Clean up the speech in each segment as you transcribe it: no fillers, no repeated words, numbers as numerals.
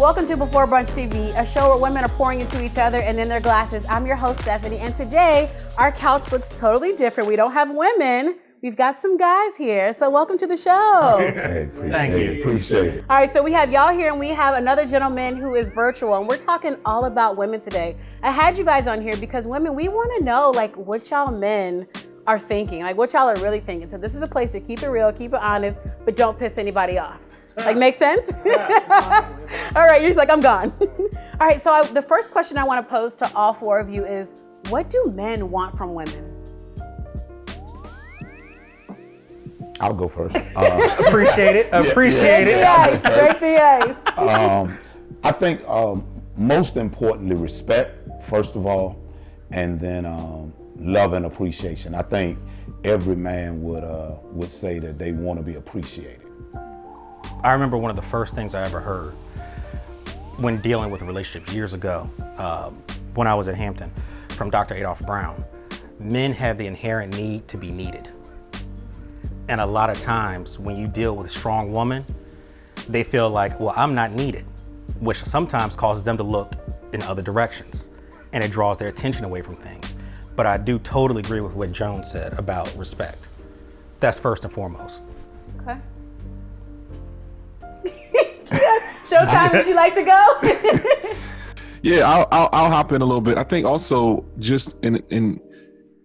Welcome to Before Brunch TV, a show where women are pouring into each other and in their glasses. I'm your host, Stephanie, and today our couch looks totally different. We don't have women. We've got some guys here, so welcome to the show. Hey, appreciate it. All right, so we have y'all here, and we have another gentleman who is virtual, and we're talking all about women today. I had you guys on here because women, we want to know, like, what y'all men are thinking, like, what y'all are really thinking. So this is a place to keep it real, keep it honest, but don't piss anybody off. Like, make sense? All right, you're just like, I'm gone. All right, so the first question I want to pose to all four of you is, what do men want from women? I'll go first. Appreciate it. Appreciate it. Break the ice. I think most importantly, respect, first of all, and then love and appreciation. I think every man would say that they want to be appreciated. I remember one of the first things I ever heard when dealing with a relationship years ago, when I was at Hampton, from Dr. Adolph Brown. Men have the inherent need to be needed. And a lot of times when you deal with a strong woman, they feel like, well, I'm not needed, which sometimes causes them to look in other directions, and it draws their attention away from things. But I do totally agree with what Joan said about respect. That's first and foremost. Okay. Showtime, would you like to go? Yeah, I'll hop in a little bit. I think also just in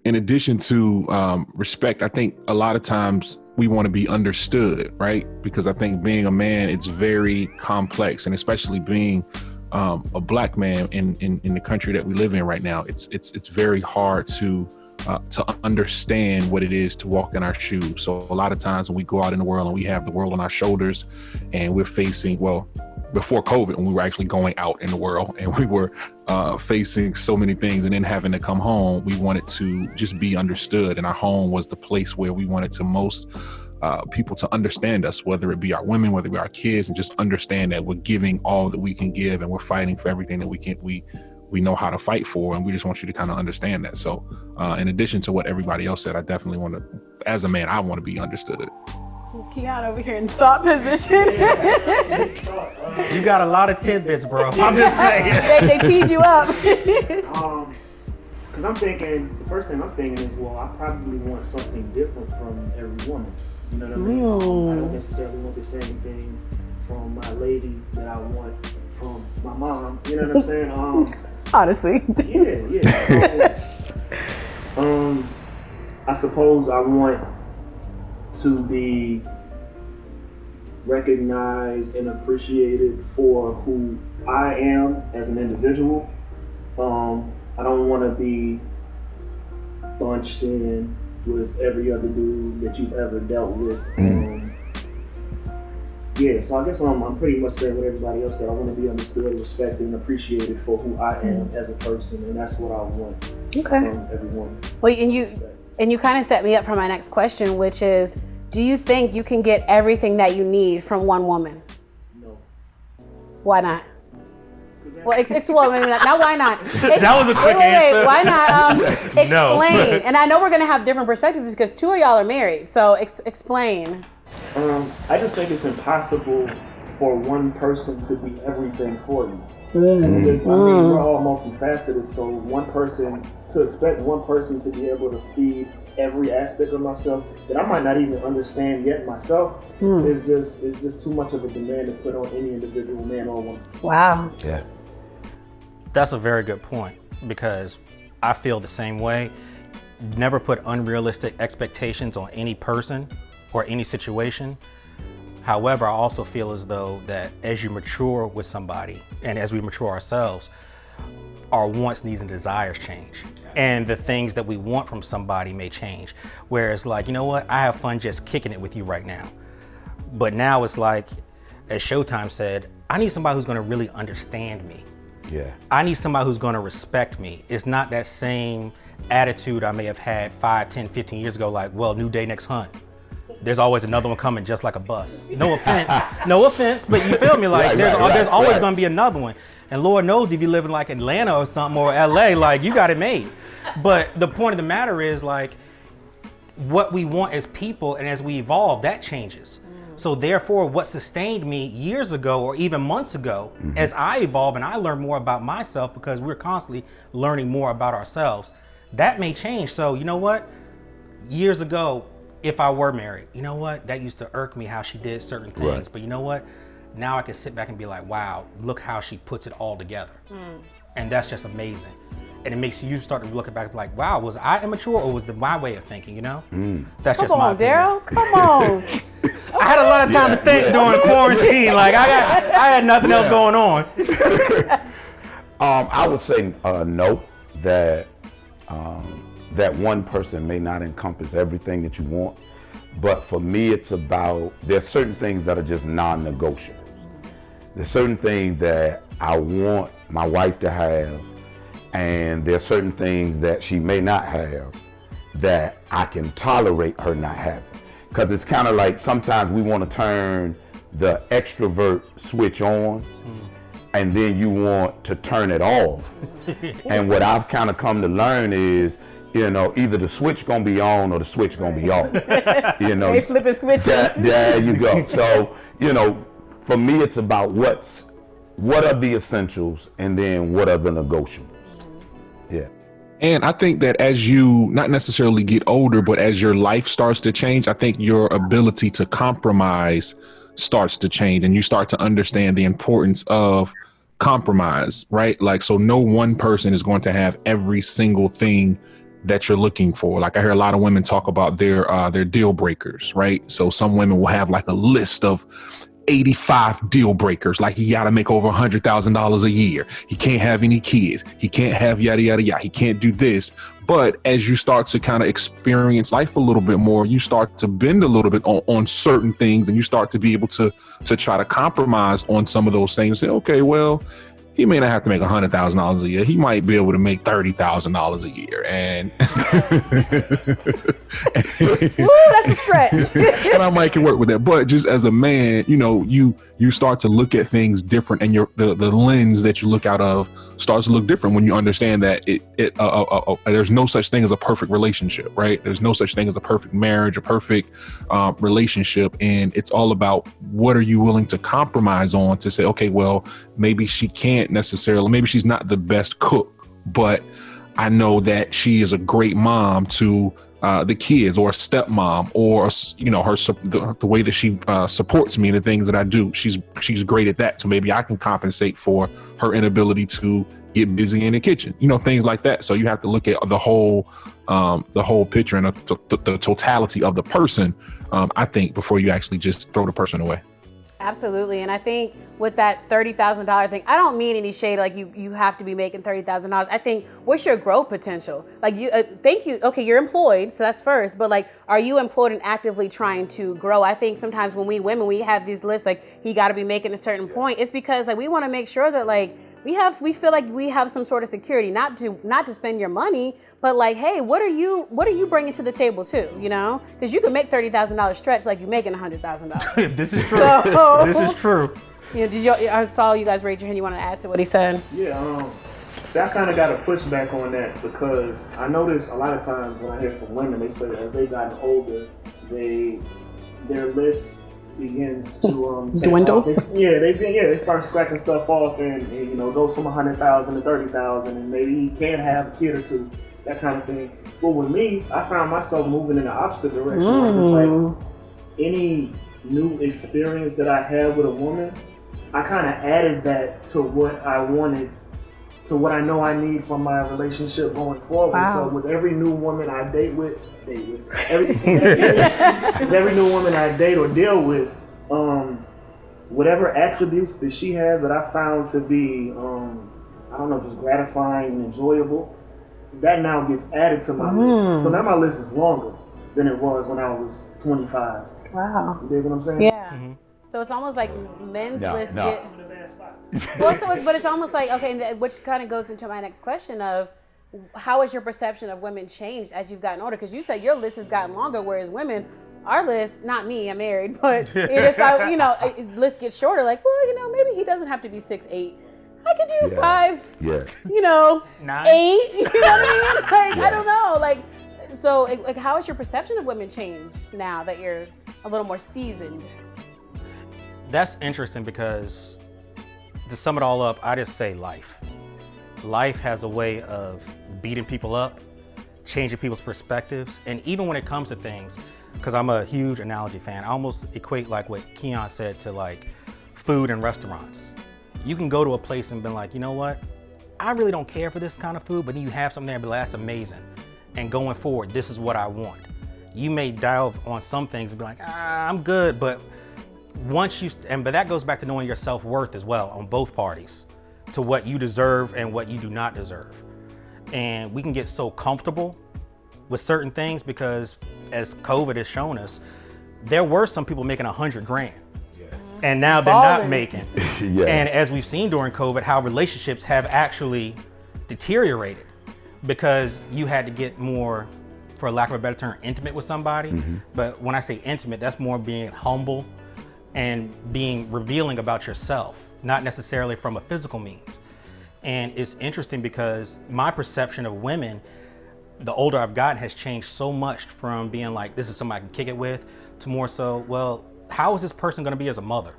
addition to respect, I think a lot of times we want to be understood, right? Because I think being a man, it's very complex, and especially being a black man in the country that we live in right now, it's very hard to understand what it is to walk in our shoes. So a lot of times when we go out in the world and we have the world on our shoulders, and we're facing, well, before COVID, when we were actually going out in the world and we were facing so many things, and then having to come home, we wanted to just be understood. And our home was the place where we wanted to most people to understand us, whether it be our women, whether it be our kids, and just understand that we're giving all that we can give, and we're fighting for everything that we know how to fight for. And we just want you to kind of understand that. So in addition to what everybody else said, I definitely want to, as a man, I want to be understood. Keon over here in thought position. You got a lot of tidbits, bro. I'm just saying. They teed you up. Because I'm thinking, the first thing I'm thinking is, well, I probably want something different from every woman. You know what I mean? I don't necessarily want the same thing from my lady that I want from my mom. You know what I'm saying? Honestly. Yeah. I suppose I want to be recognized and appreciated for who I am as an individual. I don't want to be bunched in with every other dude that you've ever dealt with. So I guess I'm pretty much saying what everybody else said. I want to be understood, respected, and appreciated for who I am as a person, and that's what I want from everyone. Well, and you kind of set me up for my next question, which is, do you think you can get everything that you need from one woman? No. Why not? Well, explain. Not why not. That was a quick answer. Why not? Explain. No. And I know we're going to have different perspectives because two of y'all are married. So explain. I just think it's impossible for one person to be everything for you. I mean, we're all multifaceted, so to expect one person to be able to feed every aspect of myself that I might not even understand yet myself is just too much of a demand to put on any individual man or woman. Wow. Yeah. That's a very good point, because I feel the same way. Never put unrealistic expectations on any person or any situation. However, I also feel as though that as you mature with somebody and as we mature ourselves, our wants, needs, and desires change. And the things that we want from somebody may change. Whereas, like, you know what? I have fun just kicking it with you right now. But now it's like, as Showtime said, I need somebody who's gonna really understand me. Yeah. I need somebody who's gonna respect me. It's not that same attitude I may have had 5, 10, 15 years ago, like, well, new day, next hunt. There's always another one coming just like a bus. No offense, but you feel me? Like, there's always gonna be another one. And Lord knows if you live in like Atlanta or something or LA, like, you got it made. But the point of the matter is, like, what we want as people and as we evolve, that changes. So therefore, what sustained me years ago or even months ago, as I evolve and I learn more about myself, because we're constantly learning more about ourselves, that may change. So you know what? Years ago, if I were married, you know what? That used to irk me how she did certain things. Right. But you know what? Now I can sit back and be like, wow, look how she puts it all together. And that's just amazing. And it makes you start to look back and be like, wow, was I immature or was it my way of thinking, you know? That's just my opinion. Daryl. Come on. I had a lot of time to think during quarantine. Like I had nothing else going on. I would say no, that that one person may not encompass everything that you want. But for me, it's about, there's certain things that are just non-negotiables. There's certain things that I want my wife to have, and there's certain things that she may not have that I can tolerate her not having. Because it's kind of like sometimes we want to turn the extrovert switch on, and then you want to turn it off. And what I've kind of come to learn is, you know, either the switch gonna be on or the switch gonna be off. You know, They flip and switch. there you go. So, you know, for me, it's about what are the essentials, and then what are the negotiables. Yeah. And I think that as you not necessarily get older, but as your life starts to change, I think your ability to compromise starts to change, and you start to understand the importance of compromise, right? Like, so no one person is going to have every single thing that you're looking for. Like I hear a lot of women talk about their deal breakers, right? So some women will have like a list of 85 deal breakers. Like, he got to make over $100,000 a year. He can't have any kids. He can't have yada, yada, yada. He can't do this. But as you start to kind of experience life a little bit more, you start to bend a little bit on certain things, and you start to be able to try to compromise on some of those things. Say, okay, well, he may not have to make $100,000 a year. He might be able to make $30,000 a year. And Woo, that's a stretch. and I might can work with that. But just as a man, you know, you start to look at things different, and the lens that you look out of starts to look different when you understand that there's no such thing as a perfect relationship, right? There's no such thing as a perfect marriage, a perfect relationship. And it's all about what are you willing to compromise on to say, okay, well, maybe she's not the best cook, but I know that she is a great mom to the kids, or a stepmom, or, you know, the way that she supports me and the things that I do. She's great at that. So maybe I can compensate for her inability to get busy in the kitchen, you know, things like that. So you have to look at the whole picture and the totality of the person, I think, before you actually just throw the person away. Absolutely. And I think with that $30,000 thing, I don't mean any shade, like you have to be making $30,000. I think, what's your growth potential? Like, okay, you're employed, so that's first, but like, are you employed and actively trying to grow? I think sometimes when we women, we have these lists, like, he got to be making a certain point. It's because like we want to make sure that like we feel like we have some sort of security, not to spend your money, but like, hey, what are you bringing to the table too? You know, because you can make $30,000 stretch like you're making $100,000. This is true. This is true. You know, I saw you guys raise your hand. You want to add to what he said? Yeah. See, I kind of got to push back on that, because I notice a lot of times when I hear from women, they say as they've gotten older, their list begins to dwindle. They start scratching stuff off, and you know, goes from 100,000 to 30,000, and maybe he can have a kid or two, that kind of thing. But with me, I found myself moving in the opposite direction. Like, it's like any new experience that I had with a woman, I kind of added that to what I wanted, to what I know I need from my relationship going forward. Wow. So with every new woman I every new woman I date or deal with, whatever attributes that she has that I found to be, I don't know, just gratifying and enjoyable, that now gets added to my list. So now my list is longer than it was when I was 25. Wow. You dig what I'm saying? Yeah. Mm-hmm. So it's almost like men's lists get. But it's almost like, okay, which kind of goes into my next question of, how has your perception of women changed as you've gotten older? Because you said your list has gotten longer, whereas women, our list, not me, I'm married, but if list gets shorter, like, well, you know, maybe he doesn't have to be 6'8". I could do 5, you know, 9, 8, you know what I mean? Like, I don't know, like, so like, how has your perception of women changed now that you're a little more seasoned? That's interesting because to sum it all up, I just say life. Life has a way of beating people up, changing people's perspectives, and even when it comes to things, because I'm a huge analogy fan, I almost equate like what Keon said to like food and restaurants. You can go to a place and be like, you know what? I really don't care for this kind of food, but then you have something there and be like, that's amazing. And going forward, this is what I want. You may delve on some things and be like, I'm good, but once you, but that goes back to knowing your self-worth as well on both parties, to what you deserve and what you do not deserve. And we can get so comfortable with certain things because as COVID has shown us, there were some people making 100 grand. And now they're not making. Yeah. And as we've seen during COVID, how relationships have actually deteriorated because you had to get more, for lack of a better term, intimate with somebody. Mm-hmm. But when I say intimate, that's more being humble and being revealing about yourself, not necessarily from a physical means. And it's interesting because my perception of women, the older I've gotten, has changed so much from being like, this is somebody I can kick it with, to more so, well, how is this person going to be as a mother?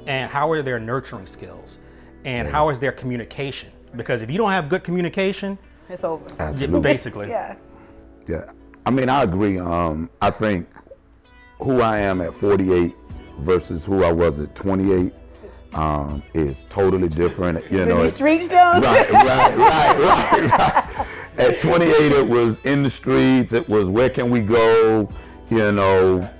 And how are their nurturing skills? And how is their communication? Because if you don't have good communication, It's over. Absolutely. basically. Yeah. Yeah, I mean, I agree. I think who I am at 48 versus who I was at 28 is totally different. You know, In the streets, Jones? right. At 28, it was in the streets. It was where can we go? You know.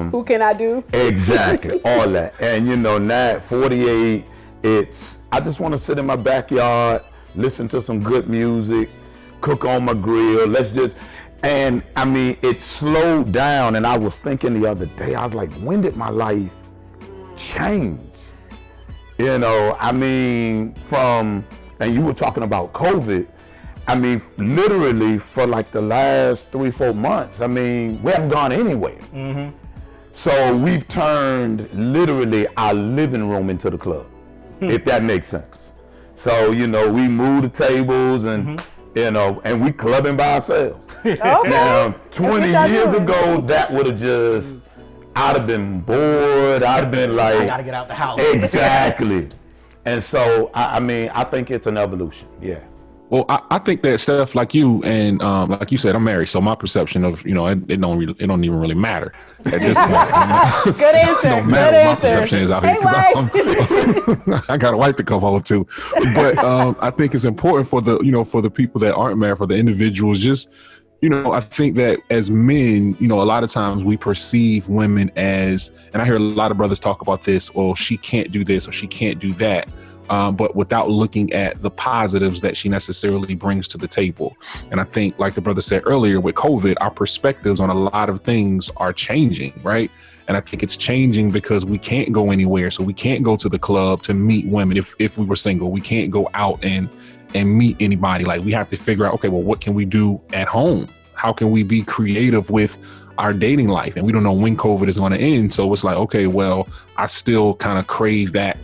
Who can I do? Exactly, all that. And you know, now at 48, I just want to sit in my backyard, listen to some good music, cook on my grill. And I mean, it slowed down. And I was thinking the other day, I was like, when did my life change? You know, I mean, and you were talking about COVID. I mean, literally for like the last 3-4 months, I mean, we haven't gone anywhere. Mm-hmm. So we've turned literally our living room into the club, if that makes sense. So, you know, we move the tables and, you know, and we clubbing by ourselves. Okay. Now, 20 y'all years doing. ago, that would have just, I'd have been bored. I'd have been like, I gotta get out the house. exactly. And so, I mean, I think it's an evolution. Yeah. Well, I think that Steph, like you, and like you said, I'm married, so my perception of, you know, it don't even really matter at this point. Good answer. It don't Good matter what my answer. perception is out here Hey, because wife. I got a wife to come home to. But I think it's important for the people that aren't married, for the individuals, just, you know, I think that as men, you know, a lot of times we perceive women as, and I hear a lot of brothers talk about this, well, she can't do this or she can't do that. But without looking at the positives that she necessarily brings to the table. And I think, like the brother said earlier, with COVID, our perspectives on a lot of things are changing, right? And I think it's changing because we can't go anywhere. So we can't go to the club to meet women if we were single. We can't go out and meet anybody. Like, we have to figure out, okay, well, what can we do at home? How can we be creative with our dating life? And we don't know when COVID is going to end. So it's like, okay, well, I still kind of crave that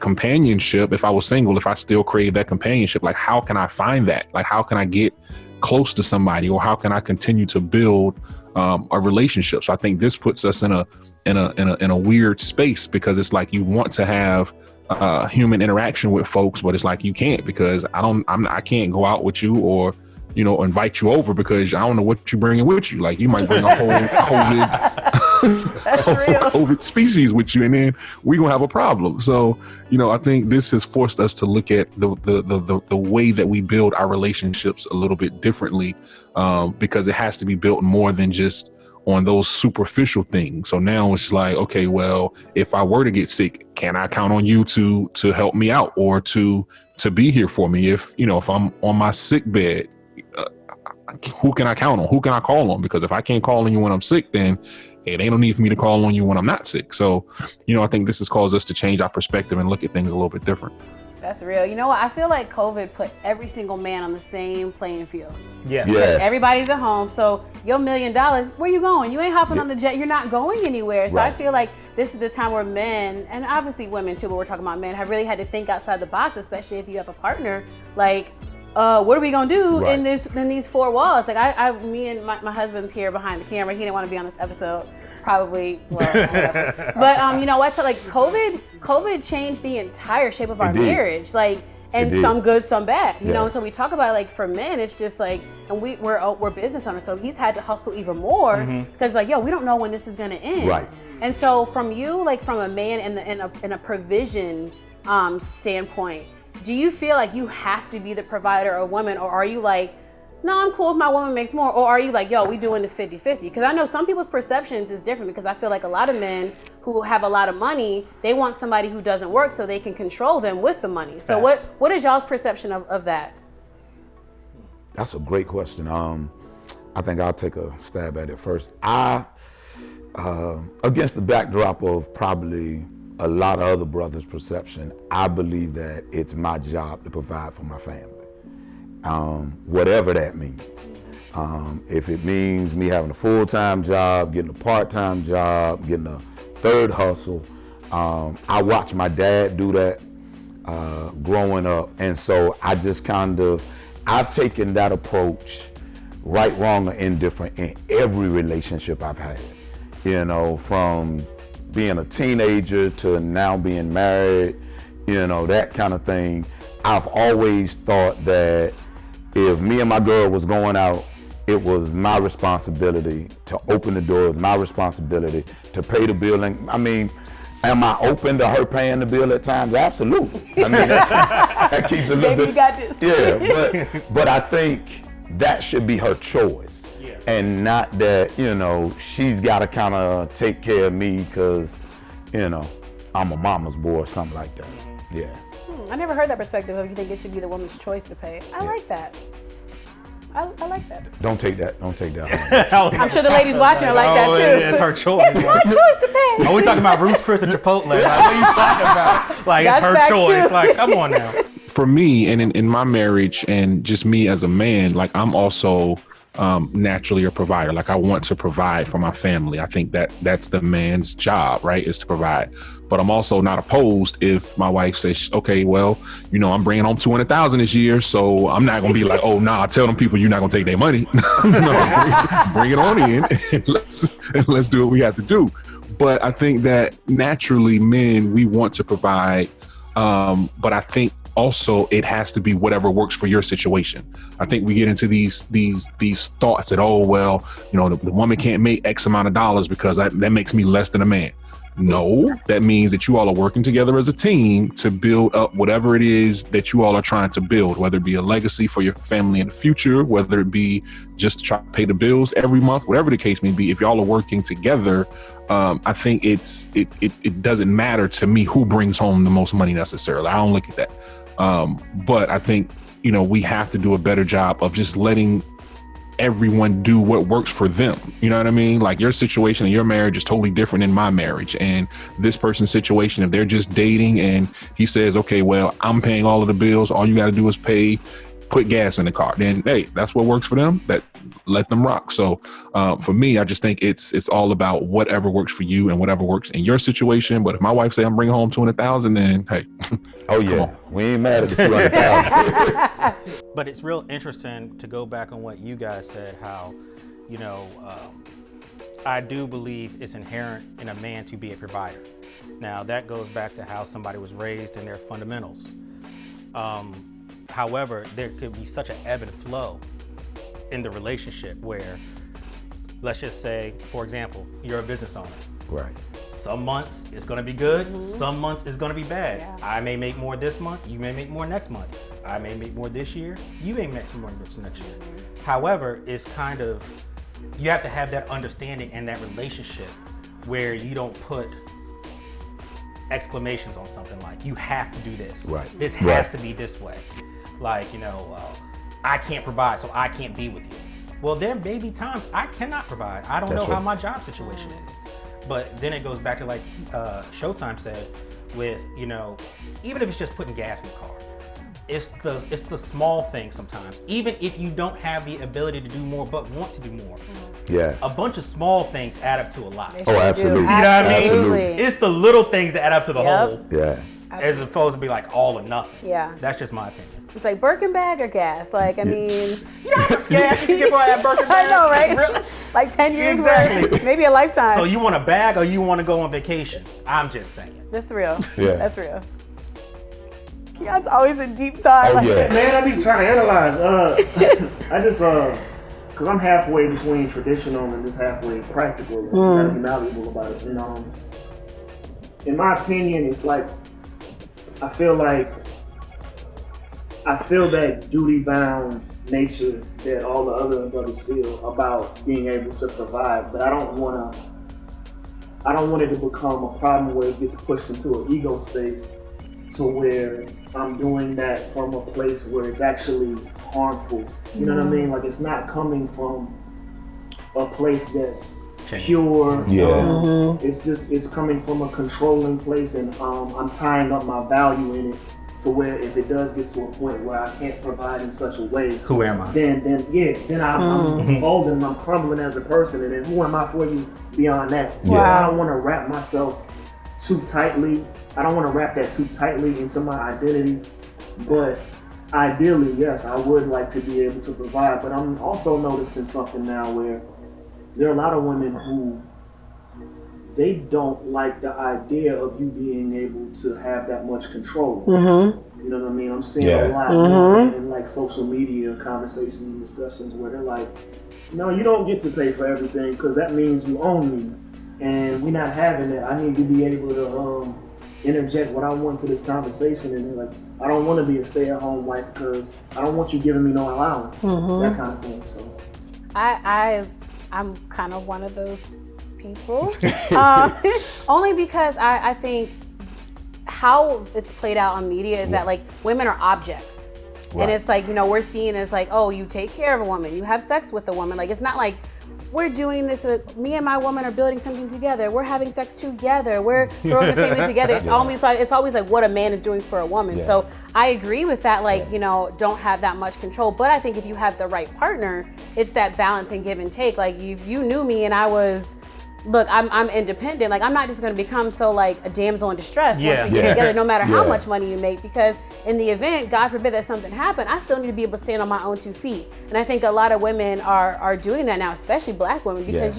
companionship. If I was single, if I still crave that companionship, like, how can I find that? Like, how can I get close to somebody, or how can I continue to build a relationship? So I think this puts us in a weird space, because it's like you want to have human interaction with folks, but it's like you can't, because I can't go out with you or, you know, invite you over, because I don't know what you're bringing with you. Like, you might bring a whole COVID species with you, and then we gonna have a problem. So, you know, I think this has forced us to look at the way that we build our relationships a little bit differently, because it has to be built more than just on those superficial things. So now it's like, okay, well, if I were to get sick, can I count on you to help me out, or to be here for me? If, you know, if I'm on my sick bed, who can I count on? Who can I call on? Because if I can't call on you when I'm sick, then it ain't no need for me to call on you when I'm not sick. So, you know, I think this has caused us to change our perspective and look at things a little bit different. That's real. You know what? I feel like COVID put every single man on the same playing field. Yeah. Everybody's at home. So your $1 million, where you going? You ain't hopping on the jet. You're not going anywhere. So Right. I feel like this is the time where men, and obviously women too, but we're talking about men, have really had to think outside the box, especially if you have a partner. Like, what are we gonna do Right. in these four walls? Like me and my husband's here behind the camera. He didn't want to be on this episode. Probably, well, whatever. But you know what? So like COVID changed the entire shape of our marriage. Like, and some good, some bad. You know, and so we talk about like for men, it's just like, and we're business owners, so he's had to hustle even more because like, yo, we don't know when this is gonna end. Right. And so from you, like from a man in a provision standpoint, do you feel like you have to be the provider or woman, or are you like, no, I'm cool if my woman makes more, or are you like, yo, we doing this 50-50? Because I know some people's perceptions is different, because I feel like a lot of men who have a lot of money, they want somebody who doesn't work so they can control them with the money. So what is y'all's perception of that? That's a great question. I think I'll take a stab at it first. Against the backdrop of probably a lot of other brothers' perception, I believe that it's my job to provide for my family. Whatever that means. If it means me having a full-time job, getting a part-time job, getting a third hustle, I watched my dad do that growing up, and so I just I've taken that approach, right, wrong, or indifferent, in every relationship I've had. You know, from being a teenager to now being married, you know, that kind of thing. I've always thought that if me and my girl was going out, it was my responsibility to open the doors, my responsibility to pay the bill. And I mean, am I open to her paying the bill at times? Absolutely. I mean, that keeps a little Baby, bit. you got this. Yeah, but I think that should be her choice. And not that, you know, she's got to kind of take care of me because, you know, I'm a mama's boy or something like that. Yeah. I never heard that perspective of you think it should be the woman's choice to pay. I like that. I like that. Don't take that. Don't take that. I'm sure the ladies watching are like that too. It's her choice. It's my choice to pay. Are we talking about Ruth's Chris and Chipotle? Like, what are you talking about? Like, That's it's her facts choice. too. Like, come on now. For me, and in my marriage, and just me as a man, like I'm also naturally a provider. Like I want to provide for my family. I think that's the man's job, right? Is to provide. But I'm also not opposed if my wife says, okay, well, you know, I'm bringing home 200,000 this year, so I'm not gonna be like, oh, nah, tell them people you're not gonna take their money. No, bring it on in and let's do what we have to do. But I think that naturally, men, we want to provide, but I think also it has to be whatever works for your situation. I think we get into these thoughts that, oh, well, you know, the woman can't make X amount of dollars because that makes me less than a man. No, that means that you all are working together as a team to build up whatever it is that you all are trying to build, whether it be a legacy for your family in the future, whether it be just to try to pay the bills every month, whatever the case may be. If y'all are working together, I think it doesn't matter to me who brings home the most money necessarily. I don't look at that. But I think, you know, we have to do a better job of just letting everyone do what works for them. You know what I mean? Like your situation and your marriage is totally different than my marriage. And this person's situation, if they're just dating and he says, okay, well, I'm paying all of the bills, all you got to do is put gas in the car, then hey, that's what works for them. That let them rock. So for me, I just think it's all about whatever works for you and whatever works in your situation. But if my wife say I'm bringing home 200,000, then hey, oh yeah, we ain't mad at the 200,000. But it's real interesting to go back on what you guys said, how, you know, I do believe it's inherent in a man to be a provider. Now that goes back to how somebody was raised and their fundamentals. However, there could be such an ebb and flow in the relationship where, let's just say, for example, you're a business owner. Right. Some months it's going to be good. Some months it's going to be bad. Yeah. I may make more this month. You may make more next month. I may make more this year. You may make more next year. However, it's kind of, you have to have that understanding and that relationship where you don't put exclamations on something like, you have to do this. Right. This has to be this way. Like, you know, I can't provide, so I can't be with you. Well, there may be times I cannot provide. I don't know how my job situation is. But then it goes back to like Showtime said with, you know, even if it's just putting gas in the car, it's the small things sometimes. Even if you don't have the ability to do more but want to do more. Yeah. A bunch of small things add up to a lot. Oh, absolutely. You know what I mean? Absolutely. It's the little things that add up to the whole. Yeah. As opposed to be like all or nothing. Yeah. That's just my opinion. It's like Birkin bag or gas? Like, I mean, Yeah, you can get that Birkin I bag. know, right? Really? Like 10 years Exactly. worth, maybe a lifetime. So you want a bag or you want to go on vacation? I'm just saying. That's real. Yeah. That's real. Keon's always in deep thought. Oh, like, yeah. Man, I be trying to analyze. I just because I'm halfway between traditional and just halfway practical. You gotta be malleable about it. And in my opinion, it's like I feel that duty-bound nature that all the other brothers feel about being able to provide, but I don't want it to become a problem where it gets pushed into an ego space to where I'm doing that from a place where it's actually harmful. You know what I mean? Like, it's not coming from a place that's pure. Yeah. It's coming from a controlling place, and I'm tying up my value in it to where if it does get to a point where I can't provide in such a way, Who am I? then I'm folding and I'm crumbling as a person, and then who am I for you beyond that? Yeah. So I don't want to wrap myself too tightly. I don't want to wrap that too tightly into my identity, but ideally, yes, I would like to be able to provide. But I'm also noticing something now where there are a lot of women who they don't like the idea of you being able to have that much control. You know what I mean? I'm seeing a lot more in like social media conversations and discussions where they're like, no, you don't get to pay for everything because that means you own me. And we're not having that. I need to be able to interject what I want to this conversation. And they're like, I don't want to be a stay-at-home wife because I don't want you giving me no allowance. That kind of thing. So I'm kind of one of those people. Only because I think how it's played out on media is that like women are objects. Right. And it's like, you know, we're seen as like, oh, you take care of a woman, you have sex with a woman. Like, it's not like we're doing this, me and my woman are building something together, we're having sex together, we're growing a family together. It's always like what a man is doing for a woman. Yeah. So I agree with that, like, you know, don't have that much control. But I think if you have the right partner, it's that balance and give and take. Like, you knew me and I was, look, I'm independent. Like, I'm not just gonna become so like a damsel in distress once we get together, no matter how much money you make, because in the event, God forbid that something happened, I still need to be able to stand on my own 2 feet. And I think a lot of women are doing that now, especially Black women, because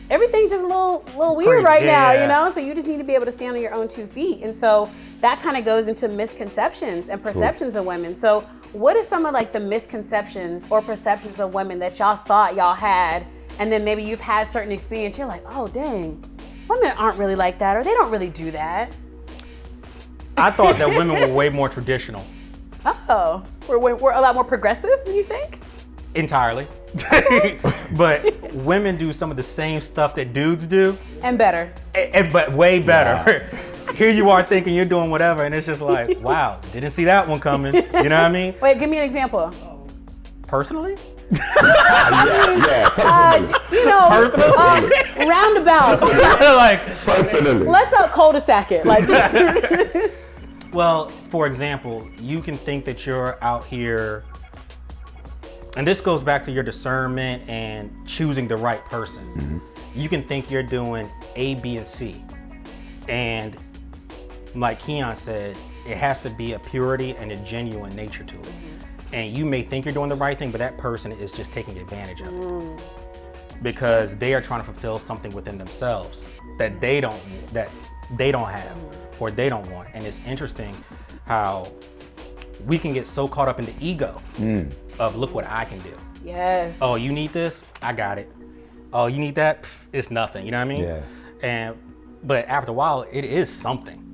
everything's just a little weird Crazy. now, you know? So you just need to be able to stand on your own 2 feet. And so that kind of goes into misconceptions and perceptions of women. So what is some of like the misconceptions or perceptions of women that y'all thought y'all had, and then maybe you've had certain experience, you're like, oh dang, women aren't really like that, or they don't really do that? I thought that women were way more traditional. Oh, we're a lot more progressive than you think? Entirely. But women do some of the same stuff that dudes do, And better. but way better. Here you are thinking you're doing whatever, and it's just like, wow, didn't see that one coming. You know what I mean? Wait, give me an example. Personally? Personally. You know, Personally? roundabout. Like, Personally. Let's cul-de-sac it. Like, just well, for example, you can think that you're out here, and this goes back to your discernment and choosing the right person. You can think you're doing A, B, and C. And like Keon said, it has to be a purity and a genuine nature to it. And you may think you're doing the right thing, but that person is just taking advantage of it because they are trying to fulfill something within themselves that they don't have or they don't want. And it's interesting how we can get so caught up in the ego of look what I can do. yes. Oh, you need this? I got it. Oh, you need that? Pff, it's nothing. You know what I mean? Yeah. But after a while, it is something.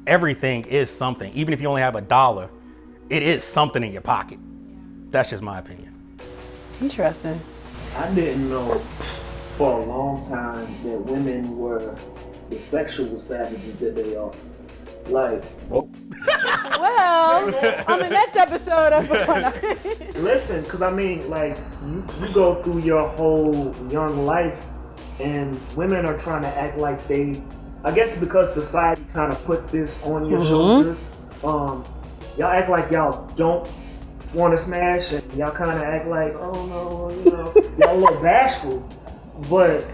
Everything is something. Even if you only have $1, it is something in your pocket. That's just my opinion. Interesting. I didn't know for a long time that women were the sexual savages that they are. Like, Well, on the next episode of listen, because I mean, like, you go through your whole young life and women are trying to act like they, I guess because society kind of put this on your shoulders, y'all act like y'all don't want to smash, and y'all kind of act like, oh no, you know, y'all a little bashful. But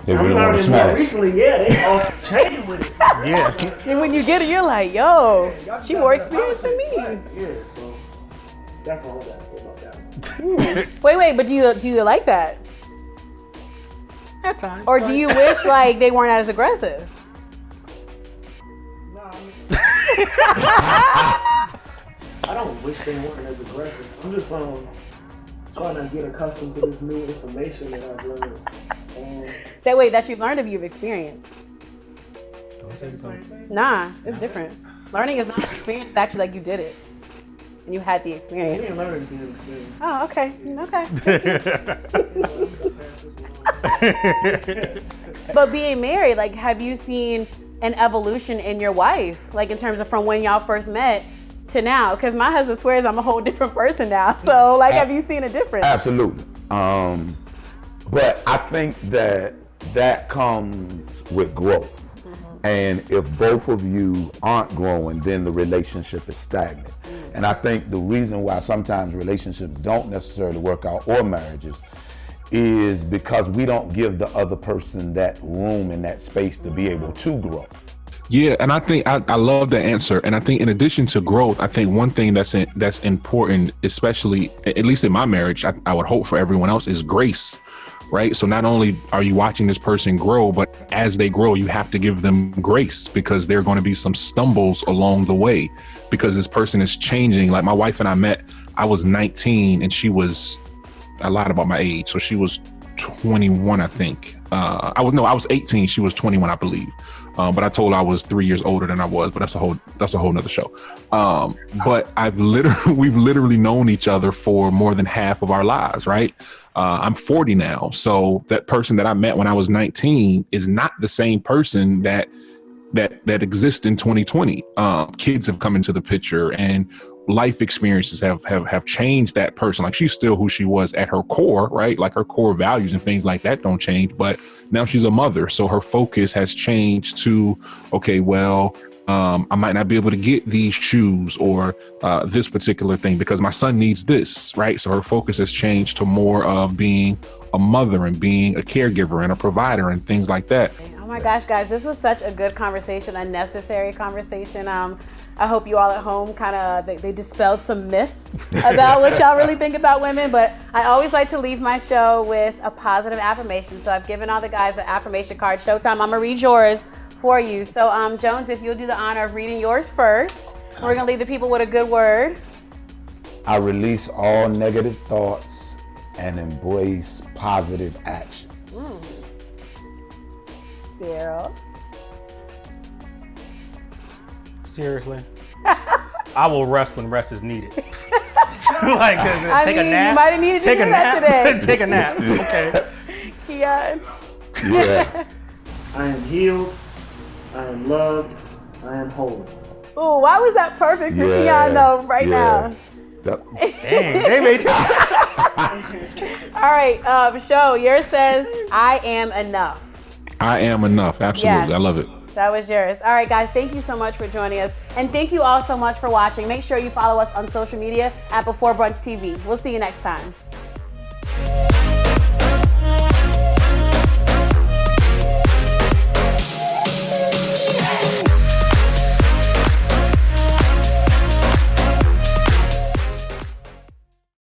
They I'm really want to learning more smash. recently, yeah, they off the chain with it. Yeah. And when you get it, you're like, yo, Y'all she got more the experienced than me. politics, right? Yeah, so that's all I gotta say about that. Wait, but do you like that? At times. Or do you wish like they weren't as aggressive? Nah, I don't wish they weren't as aggressive. I'm just trying to get accustomed to this new information that I've learned. That you've learned of you've experienced. Nah, it's different. Learning is not experience. It's actually like you did it. And you had the I experience. didn't learn it being experienced. Oh, okay. But being married, like, have you seen an evolution in your wife? Like, in terms of from when y'all first met to now? Because my husband swears I'm a whole different person now. So, like, have you seen a difference? Absolutely. But I think that comes with growth. And if both of you aren't growing, then the relationship is stagnant. And I think the reason why sometimes relationships don't necessarily work out, or marriages, is because we don't give the other person that room and that space to be able to grow. Yeah, and I think I love the answer. And I think in addition to growth, I think one thing that's important, especially at least in my marriage, I would hope for everyone else, is grace. Right. So not only are you watching this person grow, but as they grow, you have to give them grace, because there are going to be some stumbles along the way, because this person is changing. Like my wife and I met, I was 19 and she was, I lied about my age. So she was 21, I think. I was 18. She was 21, I believe. But I told her I was 3 years older than I was, but that's a whole nother show. But we've literally known each other for more than half of our lives. Right. I'm 40 now. So that person that I met when I was 19 is not the same person that exists in 2020. Kids have come into the picture, and life experiences have changed that person. Like, she's still who she was at her core, right? Like her core values and things like that don't change, but now she's a mother. So her focus has changed to, okay, well, I might not be able to get these shoes or this particular thing because my son needs this, right? So her focus has changed to more of being a mother and being a caregiver and a provider and things like that. Oh my gosh, guys, this was such a good conversation, a necessary conversation. I hope you all at home they dispelled some myths about what y'all really think about women. But I always like to leave my show with a positive affirmation. So I've given all the guys an affirmation card. Showtime, I'm gonna read yours for you. So Jones, if you'll do the honor of reading yours first, we're gonna leave the people with a good word. I release all negative thoughts and embrace positive actions. Daryl. Seriously? I will rest when rest is needed. Like, take a nap. You might have needed to take do a that nap. today. Take a nap. Okay. Keon. Yeah. I am healed. I am loved. I am whole. Ooh, why was that perfect for Yeah. Keon though right now? Dang, they made you. All right, show. Yours says, I am enough. I am enough. Absolutely. Yes. I love it. That was yours. All right, guys, thank you so much for joining us. And thank you all so much for watching. Make sure you follow us on social media at Before Brunch TV. We'll see you next time.